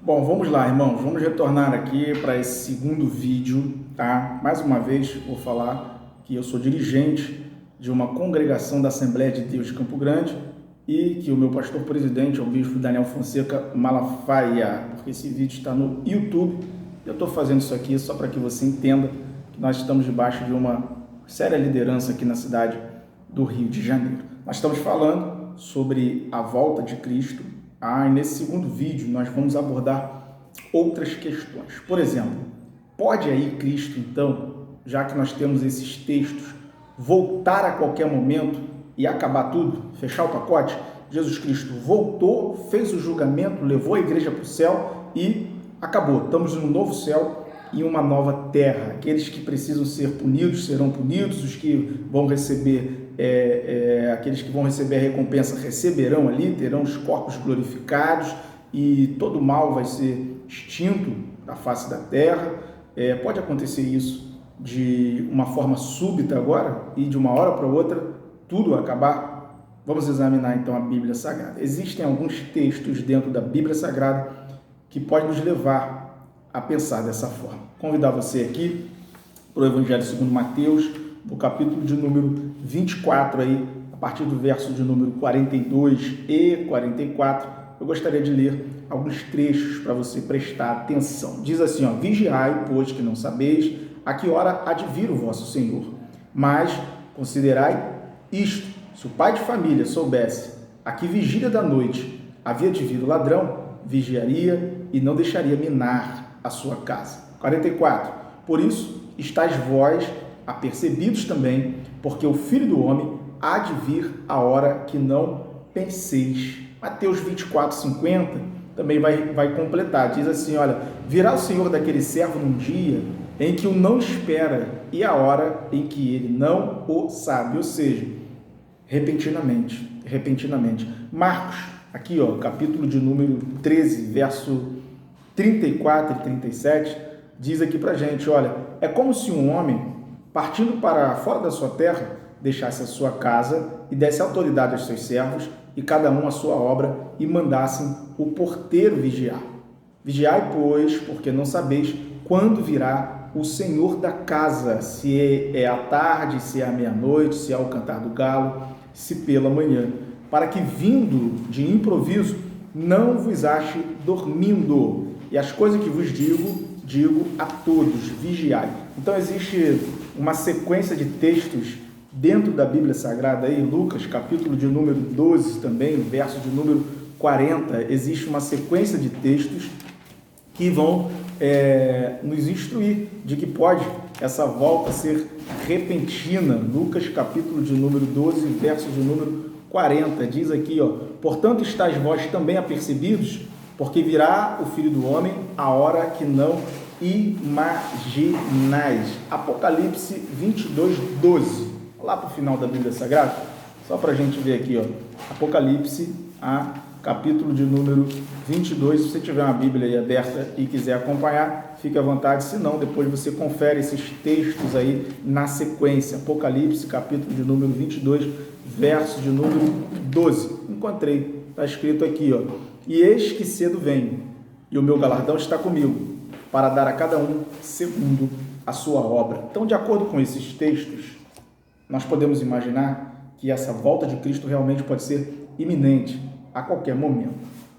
Bom, vamos lá, irmãos. Vamos retornar aqui para esse segundo vídeo, tá? Mais uma vez, vou falar que eu sou dirigente de uma congregação da Assembleia de Deus de Campo Grande e que o meu pastor presidente é o bispo Daniel Fonseca Malafaia, porque esse vídeo está no YouTube. Eu estou fazendo isso aqui só para que você entenda que nós estamos debaixo de uma séria liderança aqui na cidade do Rio de Janeiro. Nós estamos falando sobre a volta de Cristo. E nesse segundo vídeo nós vamos abordar outras questões. Por exemplo, pode aí Cristo, então, já que nós temos esses textos, voltar a qualquer momento e acabar tudo, fechar o pacote? Jesus Cristo voltou, fez o julgamento, levou a igreja para o céu e acabou. Estamos num novo céu e uma nova terra. Aqueles que precisam ser punidos serão punidos, os que vão receber aqueles que vão receber a recompensa receberão ali, terão os corpos glorificados e todo mal vai ser extinto da face da terra. Pode acontecer isso de uma forma súbita agora e de uma hora para outra tudo acabar? Vamos examinar então a Bíblia Sagrada. Existem alguns textos dentro da Bíblia Sagrada que podem nos levar a pensar dessa forma. Convidar você aqui para o Evangelho segundo Mateus, no capítulo de número 24, aí, a partir do verso de número 42 e 44, eu gostaria de ler alguns trechos para você prestar atenção. Diz assim, vigiai, pois que não sabeis a que hora há de vir o vosso Senhor. Mas considerai isto, se o pai de família soubesse a que vigília da noite havia de vir o ladrão, vigiaria e não deixaria minar a sua casa. 44, por isso estáis vós apercebidos também, porque o Filho do Homem há de vir a hora que não penseis. Mateus 24, 50 também vai completar, diz assim, virá o Senhor daquele servo num dia em que o não espera e a hora em que ele não o sabe, ou seja, repentinamente. Marcos, aqui capítulo de número 13, verso 34 e 37, diz aqui pra gente, é como se um homem partindo para fora da sua terra, deixasse a sua casa e desse autoridade aos seus servos, e cada um a sua obra, e mandassem o porteiro vigiar. Vigiai, pois, porque não sabeis quando virá o Senhor da casa, se é à tarde, se é à meia-noite, se é ao cantar do galo, se pela manhã, para que, vindo de improviso, não vos ache dormindo. E as coisas que vos digo a todos, vigiai. Então existe uma sequência de textos dentro da Bíblia Sagrada, aí, Lucas, capítulo de número 12 também, verso de número 40, existe uma sequência de textos que vão nos instruir de que pode essa volta ser repentina. Lucas, capítulo de número 12, verso de número 40, diz aqui, portanto estáis vós também apercebidos, porque virá o Filho do Homem a hora que não imaginais. Apocalipse 22, 12. Lá para o final da Bíblia Sagrada, só para a gente ver aqui, Apocalipse, capítulo de número 22. Se você tiver uma Bíblia aí aberta e quiser acompanhar, fique à vontade. Se não, depois você confere esses textos aí na sequência. Apocalipse, capítulo de número 22, verso de número 12. Encontrei, está escrito aqui, e eis que cedo venho, e o meu galardão está comigo, para dar a cada um segundo a sua obra. Então, de acordo com esses textos, nós podemos imaginar que essa volta de Cristo realmente pode ser iminente, a qualquer momento.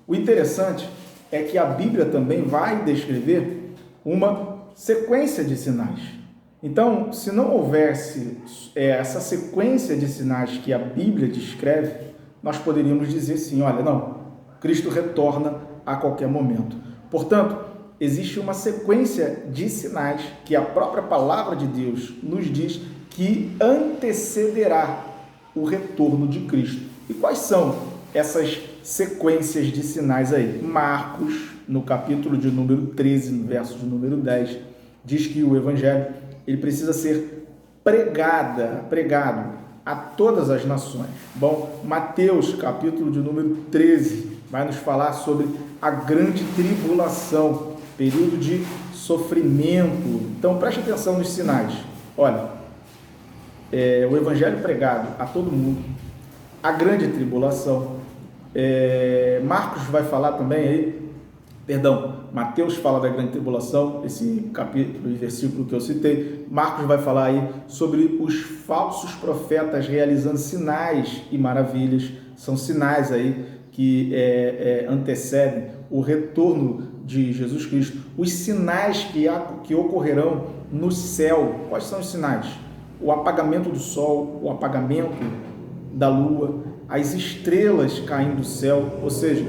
O interessante é que a Bíblia também vai descrever uma sequência de sinais. Então, se não houvesse essa sequência de sinais que a Bíblia descreve, nós poderíamos dizer sim, Cristo retorna a qualquer momento. Portanto, existe uma sequência de sinais que a própria palavra de Deus nos diz que antecederá o retorno de Cristo. E quais são essas sequências de sinais aí? Marcos, no capítulo de número 13, no verso de número 10, diz que o Evangelho ele precisa ser pregado a todas as nações. Bom, Mateus, capítulo de número 13, vai nos falar sobre a grande tribulação, período de sofrimento. Então, preste atenção nos sinais. O Evangelho pregado a todo mundo, a grande tribulação. Marcos vai falar também aí Mateus fala da grande tribulação, esse capítulo e versículo que eu citei. Marcos vai falar aí sobre os falsos profetas realizando sinais e maravilhas. São sinais aí que antecedem o retorno de Jesus Cristo. Os sinais que ocorrerão no céu. Quais são os sinais? O apagamento do sol, o apagamento da lua, as estrelas caindo do céu, ou seja,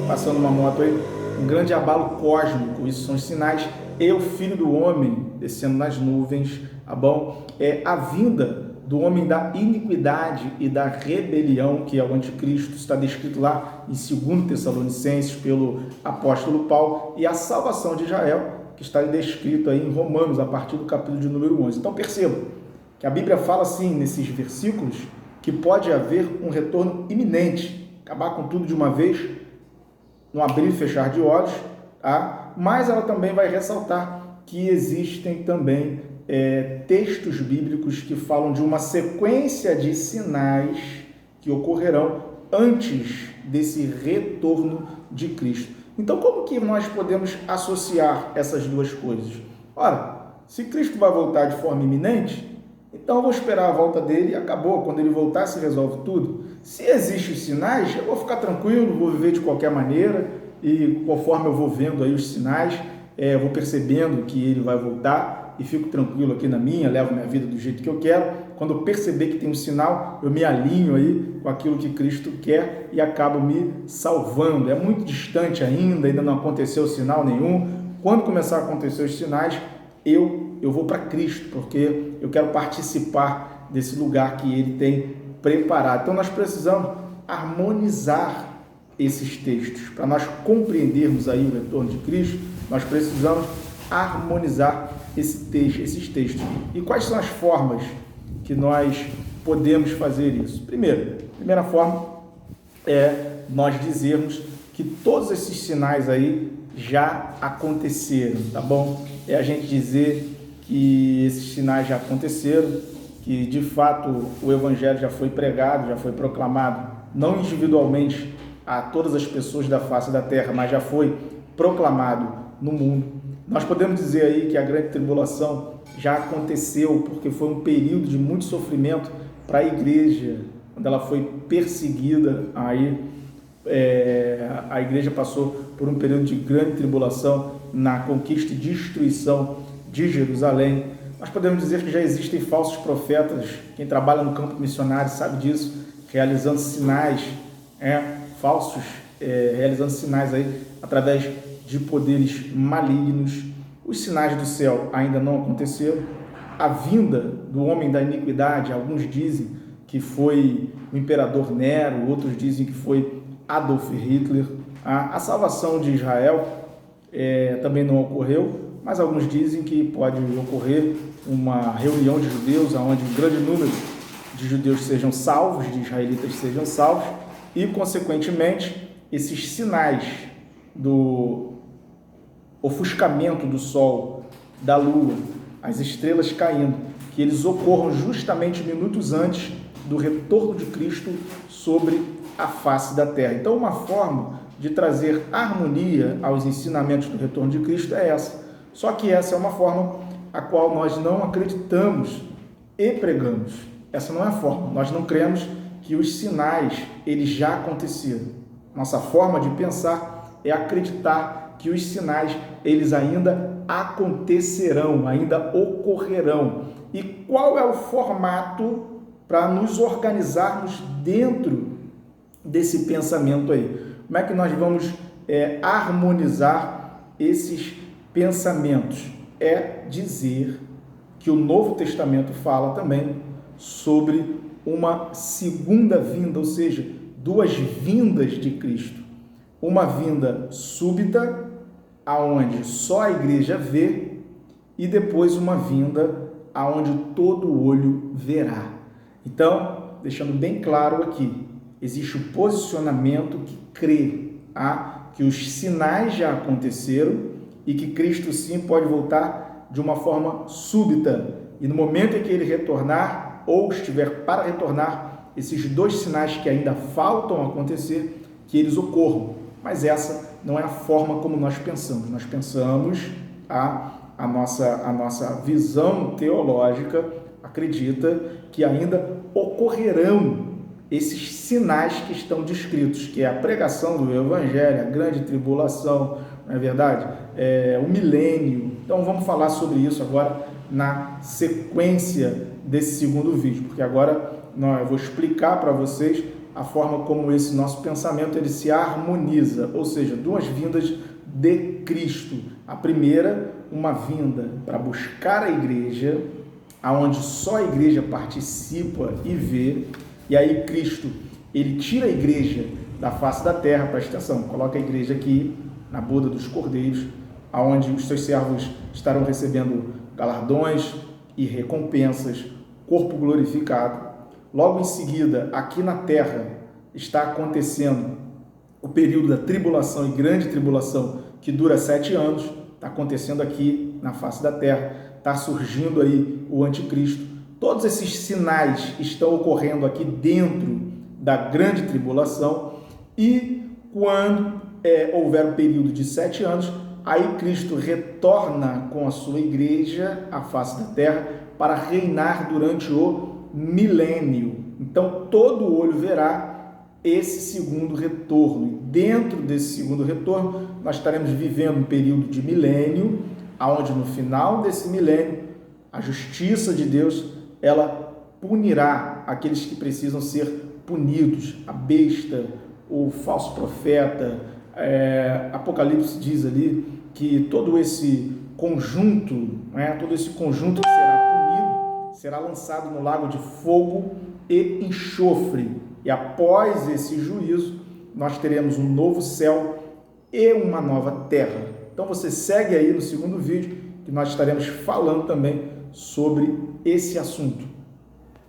passando uma moto aí, um grande abalo cósmico. Isso são os sinais. E o Filho do Homem descendo nas nuvens, tá bom? É a vinda do homem da iniquidade e da rebelião, que é o anticristo, está descrito lá em 2 Tessalonicenses pelo apóstolo Paulo, e a salvação de Israel, que está descrito aí em Romanos, a partir do capítulo de número 11. Então perceba que a Bíblia fala assim, nesses versículos, que pode haver um retorno iminente, acabar com tudo de uma vez, no abrir e fechar de olhos, tá? Mas ela também vai ressaltar que existem também textos bíblicos que falam de uma sequência de sinais que ocorrerão antes desse retorno de Cristo. Então, como que nós podemos associar essas duas coisas? Ora, se Cristo vai voltar de forma iminente, então eu vou esperar a volta dele e acabou. Quando ele voltar, se resolve tudo. Se existem sinais, eu vou ficar tranquilo, vou viver de qualquer maneira, e conforme eu vou vendo aí os sinais, eu vou percebendo que ele vai voltar e fico tranquilo aqui na minha, levo minha vida do jeito que eu quero. Quando eu perceber que tem um sinal, eu me alinho aí com aquilo que Cristo quer e acabo me salvando. É muito distante ainda não aconteceu sinal nenhum. Quando começar a acontecer os sinais, eu vou para Cristo, porque eu quero participar desse lugar que Ele tem preparado. Então nós precisamos harmonizar esses textos. Para nós compreendermos aí o retorno de Cristo, nós precisamos harmonizar esses textos. E quais são as formas que nós podemos fazer isso? Primeira forma é nós dizermos que todos esses sinais aí já aconteceram, tá bom? É a gente dizer que esses sinais já aconteceram, que de fato o Evangelho já foi pregado, já foi proclamado, não individualmente a todas as pessoas da face da terra, mas já foi proclamado no mundo. Nós podemos dizer aí que a grande tribulação já aconteceu, porque foi um período de muito sofrimento para a igreja, quando ela foi perseguida, aí a igreja passou por um período de grande tribulação na conquista e destruição de Jerusalém. Nós podemos dizer que já existem falsos profetas, quem trabalha no campo missionário sabe disso, realizando sinais, falsos, realizando sinais aí através de poderes malignos. Os sinais do céu ainda não aconteceram. A vinda do homem da iniquidade, alguns dizem que foi o imperador Nero, outros dizem que foi Adolf Hitler. A salvação de Israel também não ocorreu, mas alguns dizem que pode ocorrer uma reunião de judeus, onde um grande número de judeus sejam salvos, de israelitas sejam salvos, e, consequentemente, esses sinais do ofuscamento do sol, da lua, as estrelas caindo, que eles ocorram justamente minutos antes do retorno de Cristo sobre a face da terra. Então, uma forma de trazer harmonia aos ensinamentos do retorno de Cristo é essa. Só que essa é uma forma a qual nós não acreditamos e pregamos. Essa não é a forma. Nós não cremos que os sinais eles já aconteceram. Nossa forma de pensar é acreditar que os sinais eles ainda acontecerão, ainda ocorrerão. E qual é o formato para nos organizarmos dentro desse pensamento aí? Como é que nós vamos harmonizar esses pensamentos? É dizer que o Novo Testamento fala também sobre uma segunda vinda, ou seja, duas vindas de Cristo. Uma vinda súbita, aonde só a igreja vê, e depois uma vinda aonde todo olho verá. Então, deixando bem claro aqui, existe o posicionamento que crê que os sinais já aconteceram e que Cristo sim pode voltar de uma forma súbita. E no momento em que ele retornar, ou estiver para retornar, esses dois sinais que ainda faltam acontecer, que eles ocorram. mas essa não é a forma como nós pensamos. Nós pensamos, a nossa visão teológica acredita que ainda ocorrerão esses sinais que estão descritos, que é a pregação do Evangelho, a grande tribulação, não é verdade? O milênio. Então vamos falar sobre isso agora na sequência desse segundo vídeo, porque agora eu vou explicar para vocês a forma como esse nosso pensamento ele se harmoniza, ou seja, duas vindas de Cristo. A primeira, uma vinda para buscar a igreja, aonde só a igreja participa e vê, e aí Cristo, ele tira a igreja da face da terra, presta atenção, coloca a igreja aqui na boda dos cordeiros, aonde os seus servos estarão recebendo galardões e recompensas, corpo glorificado. Logo em seguida, aqui na terra, está acontecendo o período da tribulação e grande tribulação, que dura 7 anos, está acontecendo aqui na face da terra, está surgindo aí o anticristo. Todos esses sinais estão ocorrendo aqui dentro da grande tribulação, e quando houver um período de 7 anos, aí Cristo retorna com a sua igreja à face da terra para reinar durante o milênio. Então todo olho verá esse segundo retorno, e dentro desse segundo retorno nós estaremos vivendo um período de milênio, aonde no final desse milênio a justiça de Deus ela punirá aqueles que precisam ser punidos, a besta, o falso profeta. Apocalipse diz ali que todo esse conjunto, que será punido, será lançado no lago de fogo e enxofre. E após esse juízo, nós teremos um novo céu e uma nova terra. Então você segue aí no segundo vídeo, que nós estaremos falando também sobre esse assunto.